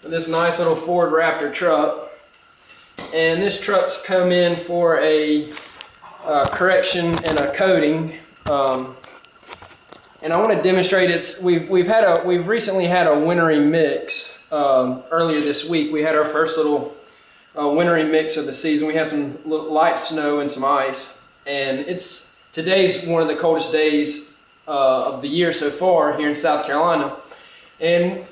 this nice little Ford Raptor truck. And this truck's come in for a correction and a coating. And I want to demonstrate we've recently had a wintry mix. Earlier this week we had our first little wintry mix of the season. We had some light snow and some ice, and today's one of the coldest days of the year so far here in South Carolina. And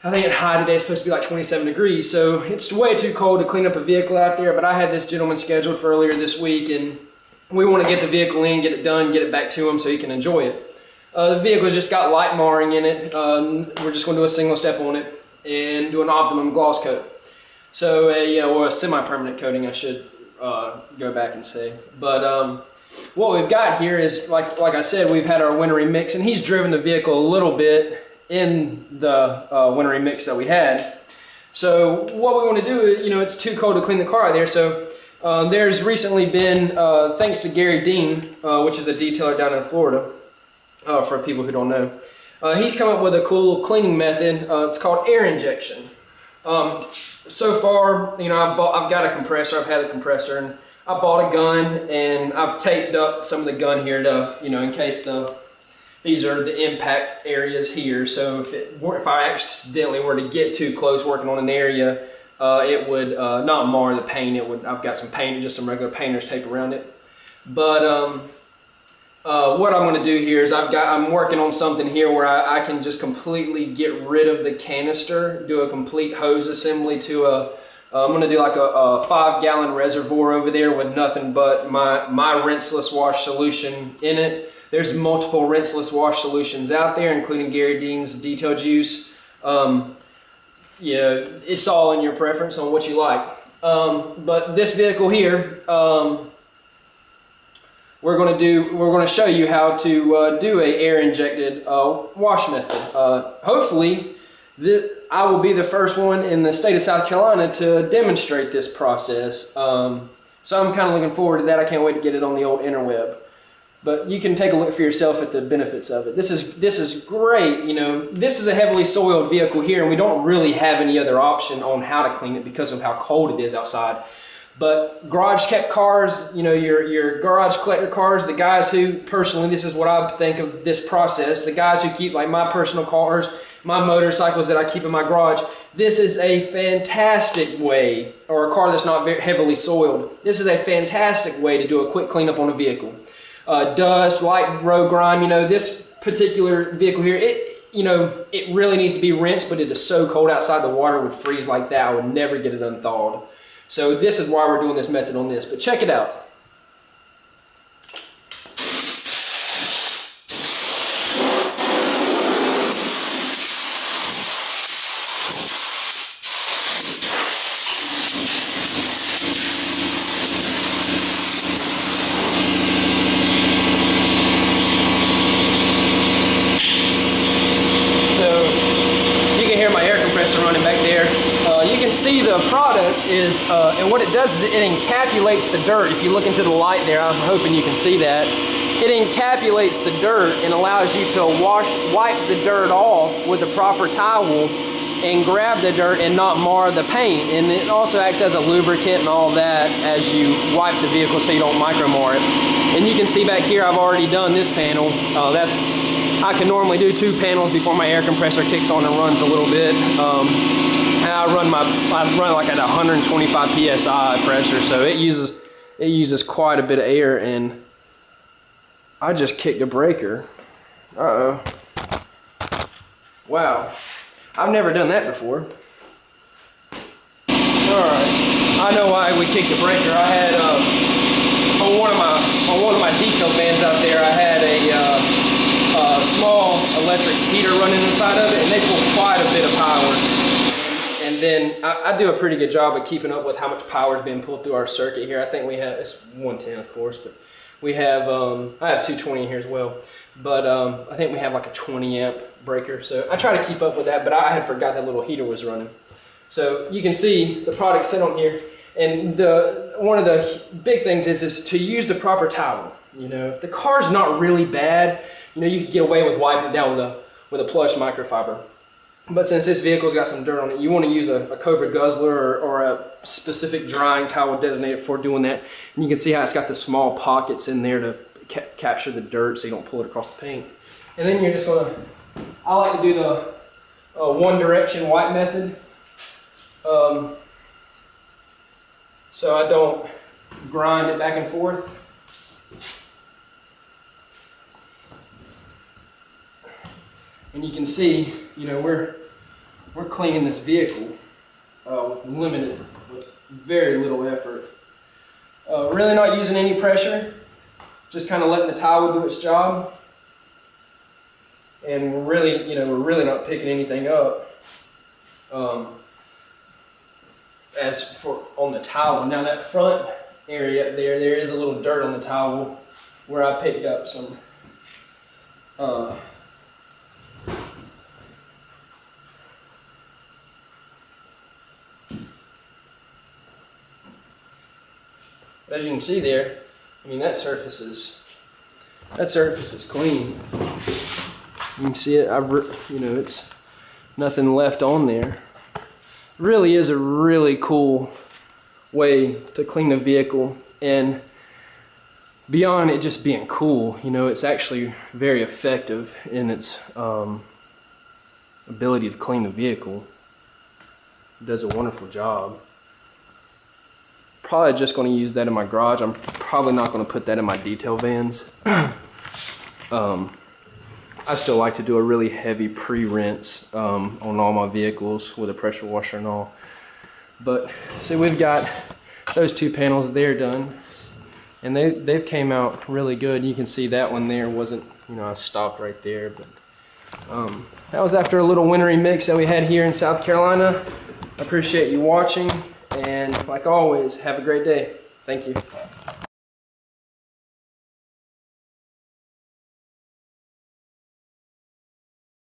I think high today is supposed to be like 27 degrees, so it's way too cold to clean up a vehicle out there. But I had this gentleman scheduled for earlier this week, and we want to get the vehicle in, get it done, get it back to him so he can enjoy it. The vehicle's just got light marring in it. We're just going to do a single step on it and do an Optimum gloss coat. So or a semi-permanent coating, I should go back and say. But what we've got here is, like I said, we've had our wintry mix, and he's driven the vehicle a little bit in the wintry mix that we had. So what we want to do is, it's too cold to clean the car out there. So there's recently been, thanks to Gary Dean, which is a detailer down in Florida, for people who don't know, he's come up with a cool little cleaning method. It's called air injection. So far, I've got a compressor. I've had a compressor, and I bought a gun, and I've taped up some of the gun here to, in case these are the impact areas here. So if I accidentally were to get too close working on an area, it would not mar the paint. I've got some paint, just some regular painter's tape around it. But what I'm going to do here is I'm working on something here where I can just completely get rid of the canister, do a complete hose assembly to I'm going to do like a 5-gallon reservoir over there with nothing but my rinseless wash solution in it. There's multiple rinseless wash solutions out there, including Gary Dean's Detail Juice. It's all in your preference on what you like. But this vehicle here, we're going to show you how to do a air injected wash method. Hopefully, I will be the first one in the state of South Carolina to demonstrate this process. So I'm kind of looking forward to that. I can't wait to get it on the old interweb. But you can take a look for yourself at the benefits of it. This is great. This is a heavily soiled vehicle here, and we don't really have any other option on how to clean it because of how cold it is outside. But garage kept cars, your garage collector cars, the guys who, personally, this is what I think of this process, the guys who keep like my personal cars, my motorcycles that I keep in my garage, this is a fantastic way, or a car that's not very heavily soiled, this is a fantastic way to do a quick cleanup on a vehicle. Dust, light road grime, this particular vehicle here, it really needs to be rinsed, but it is so cold outside, the water would freeze like that. I would never get it unthawed. So this is why we're doing this method on this, but check it out. Running back there. You can see the product is, and what it does is it encapsulates the dirt. If you look into the light there, I'm hoping you can see that. It encapsulates the dirt and allows you to wipe the dirt off with the proper towel and grab the dirt and not mar the paint. And it also acts as a lubricant and all that as you wipe the vehicle so you don't micro mar it. And you can see back here I've already done this panel. I can normally do 2 panels before my air compressor kicks on and runs a little bit. And I run like at 125 psi pressure, so it uses quite a bit of air. And I just kicked a breaker. Uh-oh. Wow, I've never done that before. All right, I know why we kicked the breaker. I had on one of my detail bands out there, I had a small electric heater running inside of it, and they pull quite a bit of power. And then I do a pretty good job of keeping up with how much power is being pulled through our circuit here. I think we have, it's 110 of course, but we have, I have 220 in here as well. But I think we have like a 20 amp breaker. So I try to keep up with that, but I had forgot that little heater was running. So you can see the product set on here. And one of the big things is to use the proper towel. If the car's not really bad, you could get away with wiping it down with a plush microfiber. But since this vehicle's got some dirt on it, you want to use a Cobra guzzler or a specific drying towel designated for doing that. And you can see how it's got the small pockets in there to capture the dirt so you don't pull it across the paint. And then you're just going to, I like to do the one direction wipe method. So I don't grind it back and forth. And you can see, you know, we're cleaning this vehicle with very little effort. Really not using any pressure, just kind of letting the towel do its job. And we're really not picking anything up as for on the towel. Now that front area there is a little dirt on the towel where I picked up some as you can see there, I mean that surface is clean. You can see it. It's nothing left on there. Really is a really cool way to clean the vehicle, and beyond it just being cool, you know, it's actually very effective in its ability to clean the vehicle. It does a wonderful job. Probably just going to use that in my garage. I'm probably not going to put that in my detail vans. I still like to do a really heavy pre-rinse on all my vehicles with a pressure washer and all. But see, we've got those two panels there done, and they've came out really good. You can see that one there wasn't, you know, I stopped right there. But that was after a little wintry mix that we had here in South Carolina. I appreciate you watching, and like always, have a great day. Thank you.